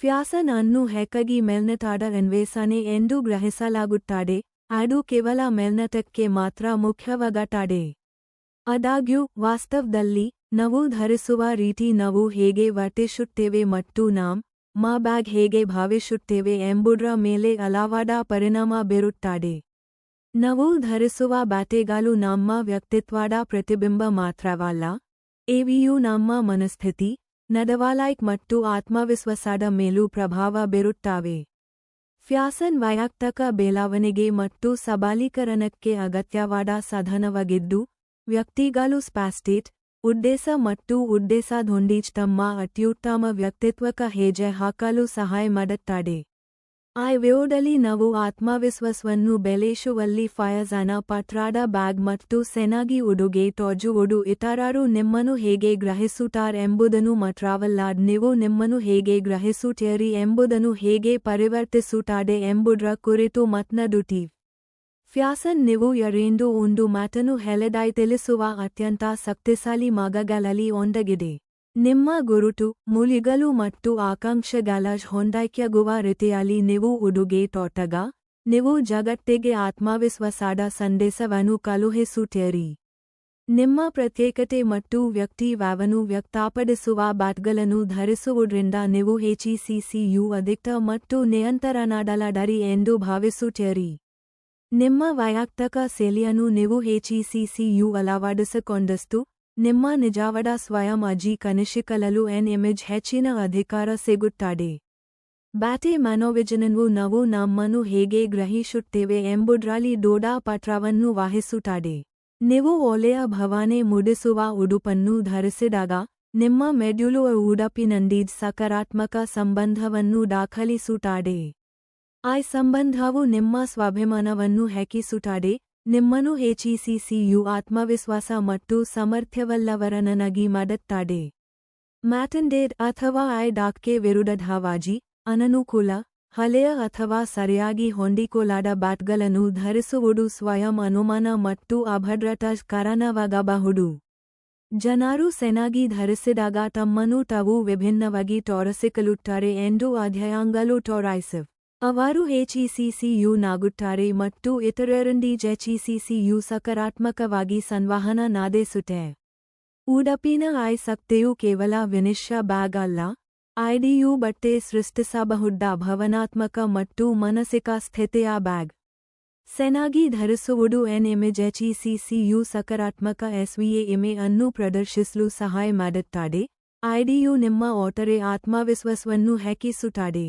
Fashion ಅನ್ನು ಹೆಚ್ಚಾಗಿ ಮೇಲ್ನೋಟದ ಅನ್ವೇಷಣೆ ಎಂದು ಗ್ರಹಿಸಲಾಗುತ್ತದೆ, ಅದು ಕೇವಲ ಮೇಲ್ನೋಟಕ್ಕೆ ಮಾತ್ರ ಮುಖ್ಯವಾಗುತ್ತದೆ. ಆದಾಗ್ಯೂ ವಾಸ್ತವದಲ್ಲಿ ನಾವು ಧರಿಸುವ ರೀತಿ ನಾವು ಹೇಗೆ ವರ್ತಿಸುತ್ತೇವೆ ಮತ್ತು ನಮ್ಮ ಬ್ಯಾಗ್ ಹೇಗೆ ಭಾವಿಸುತ್ತೇವೆ ಎಂಬುದರ ಮೇಲೆ ಹಲವಾದ ಪರಿಣಾಮ ಬೀರುತ್ತದೆ. ನಾವು ಧರಿಸುವ ಬಟ್ಟೆಗಳು ನಮ್ಮ ವ್ಯಕ್ತಿತ್ವದ ಪ್ರತಿಬಿಂಬ ಮಾತ್ರವಲ್ಲ, ಅವು ನಮ್ಮ ಮನಸ್ಥಿತಿ, ನಡವಳಿಕೆ ಮತ್ತು ಆತ್ಮವಿಶ್ವಾಸದ ಮೇಲೂ ಪ್ರಭಾವ ಬೀರುತ್ತವೆ. ಫ್ಯಾಷನ್ ವೈಯಕ್ತಿಕ ಬೆಳವಣಿಗೆ ಮತ್ತು ಸಬಲೀಕರಣಕ್ಕೆ ಅಗತ್ಯವಾದ ಸಾಧನವಾಗಿದ್ದು, ವ್ಯಕ್ತಿಗಳು ಸ್ಪಷ್ಟತೆ, ಉದ್ದೇಶ ಮತ್ತು ಉದ್ದೇಶದೊಂದಿಗೆ ತಮ್ಮ ಅತ್ಯುತ್ತಮ ವ್ಯಕ್ತಿತ್ವಕ್ಕೆ ಹೆಜ್ಜೆ ಹಾಕಲು ಸಹಾಯ ಮಾಡುತ್ತದೆ. ಈ ವಿಡಿಯೋದಲ್ಲಿ ನಾವು ಆತ್ಮವಿಶ್ವಾಸವನ್ನು ಬೆಳೆಸುವಲ್ಲಿ ಫ್ಯಾಷನ್ ಪತ್ರದ ಬ್ಯಾಗ್ ಮತ್ತು ಚೆನ್ನಾಗಿ ಉಡುಗೆ ತೊಡುವುದು ಇತರರು ನಿಮ್ಮನ್ನು ಹೇಗೆ ಗ್ರಹಿಸುತ್ತಾರೆ ಎಂಬುದನ್ನು ಮಾತ್ರವಲ್ಲ, ನೀವು ನಿಮ್ಮನ್ನು ಹೇಗೆ ಗ್ರಹಿಸುತ್ತೀರಿ ಎಂಬುದನ್ನು ಹೇಗೆ ಪರಿವರ್ತಿಸುತ್ತದೆ ಎಂಬುದರ ಕುರಿತು ಮಾತನಾಡುತ್ತೀವಿ. ಫ್ಯಾಷನ್ ನೀವು ಯಾರೆಂದು ಒಂದು ಮಾತನ್ನು ಹೇಳದೆ ತಿಳಿಸುವ ಅತ್ಯಂತ ಶಕ್ತಿಶಾಲಿ ಮಾರ್ಗಗಳಲ್ಲಿ ಒಂದಾಗಿದೆ. ನಿಮ್ಮ ಗುರುತು, ಮೂಲ್ಯಗಳು ಮತ್ತು ಆಕಾಂಕ್ಷೆಗಳ ಹೊಂದಾಣಿಕೆಯಾಗುವ ರೀತಿಯಲ್ಲಿ ನೀವು ಉಡುಗೆ ತೊಟ್ಟಾಗ, ನೀವು ಜಗತ್ತಿಗೆ ಆತ್ಮವಿಶ್ವಾಸದ ಸಂದೇಶವನ್ನು ಕಳುಹಿಸುತ್ತೀರಿ. ನಿಮ್ಮ ಪ್ರತ್ಯೇಕತೆ ಮತ್ತು ವ್ಯಕ್ತಿತ್ವವನ್ನು ವ್ಯಕ್ತಪಡಿಸುವ ಬಟ್ಟೆಗಳನ್ನು ಧರಿಸುವುದರಿಂದ ನೀವು ಹೆಚ್ಚು ಅಧಿಕ ಮತ್ತು ನಿಯಂತ್ರಣದಲ್ಲಿದ್ದೀರಿ ಎಂದು ಭಾವಿಸುತ್ತೀರಿ. ನಿಮ್ಮ ವೈಯಕ್ತಿಕ ಶೈಲಿಯನ್ನು ನೀವು ಹೆಚ್ಚು ಅಳವಡಿಸಿಕೊಂಡಷ್ಟು, ನಿಮ್ಮ ನಿಜವಾದ ಸ್ವಯಂ ಕನಸಿಕೊಳ್ಳಲು ಇಮೇಜ್ ಹೆಚ್ಚಿನ ಅಧಿಕಾರ ಸಿಗುತ್ತದೆ. ಬಟ್ಟೆ ಮನೋವಿಜ್ಞಾನವು ನಾವು ನಮ್ಮನ್ನು ಹೇಗೆ ಗ್ರಹಿಸುತ್ತೇವೆ ಎಂಬುದರಲ್ಲಿ ದೊಡ್ಡ ಪಾತ್ರವನ್ನು ವಹಿಸುತ್ತದೆ. ನೀವು ಒಳ್ಳೆಯ ಭಾವನೆ ಮೂಡಿಸುವ ಉಡುಪನ್ನು ಧರಿಸಿದಾಗ, ನಿಮ್ಮ ಮೆದುಳು ಉಡುಪಿನೊಂದಿಗೆ ಸಕಾರಾತ್ಮಕ ಸಂಬಂಧವನ್ನು ದಾಖಲಿಸುತ್ತದೆ. ಈ ಸಂಬಂಧವು ನಿಮ್ಮ ಸ್ವಾಭಿಮಾನವನ್ನು ಹೆಚ್ಚಿಸುತ್ತದೆ, ನಿಮ್ಮನ್ನು ಹೆಚ್ಚಿಸಿ ಆತ್ಮವಿಶ್ವಾಸ ಮತ್ತು ಸಾಮರ್ಥ್ಯವುಳ್ಳವರನ್ನಾಗಿ ಮಾಡುತ್ತದೆ. ಮ್ಯಾಟೆಂಡೇಡ್ ಅಥವಾ ಡಾಕ್ಗೆ ವಿರುದ್ಧವಾಗಿ, ಅನನುಕೂಲ, ಹಳೆಯ ಅಥವಾ ಸರಿಯಾಗಿ ಹೊಂದಿಕೊಳ್ಳದ ಬಟ್ಟೆಗಳನ್ನು ಧರಿಸುವುದು ಸ್ವಯಂ ಅನುಮಾನ ಮತ್ತು ಅಭದ್ರತೆಗೆ ಕಾರಣವಾಗಬಹುದು. ಜನರು ಚೆನ್ನಾಗಿ ಧರಿಸಿದಾಗ ತಮ್ಮನ್ನು ತಾವು ವಿಭಿನ್ನವಾಗಿ ತೋರಿಸಿಕೊಳ್ಳುತ್ತಾರೆ ಎಂದು ಅಧ್ಯಯನಗಳು ತೋರಿಸಿವೆ. ಅವರು ಹೆಚ್ಚು ನಗುತ್ತಾರೆ ಮತ್ತು ಇತರರೊಂದಿಗೆ ಹೆಚ್ಚು ಸಕಾರಾತ್ಮಕವಾಗಿ ಸಂವಹನ ನಡೆಸುತ್ತಾರೆ. ಉಡುಪಿನ ಈ ಶಕ್ತಿಯು ಕೇವಲ ವಿನಿಶ್ಯ ಬ್ಯಾಗ್ ಅಲ್ಲ, ಇದು ಬಟ್ಟೆ ಸೃಷ್ಟಿಸಬಹುದಾದ ಭಾವನಾತ್ಮಕ ಮತ್ತು ಮಾನಸಿಕ ಸ್ಥಿತಿಯ ಬ್ಯಾಗ್. ಚೆನ್ನಾಗಿ ಧರಿಸುವುದು ಇಮೇಜ್ ಹೆಚ್ಚಿಸಿ ಸಕಾರಾತ್ಮಕ ಇಮೇಜ್ ಅನ್ನು ಪ್ರದರ್ಶಿಸಲು ಸಹಾಯ ಮಾಡುತ್ತದೆ, ಇದು ನಿಮ್ಮ ಒಟ್ಟಾರೆ ಆತ್ಮವಿಶ್ವಾಸವನ್ನು ಹೆಚ್ಚಿಸುತ್ತದೆ.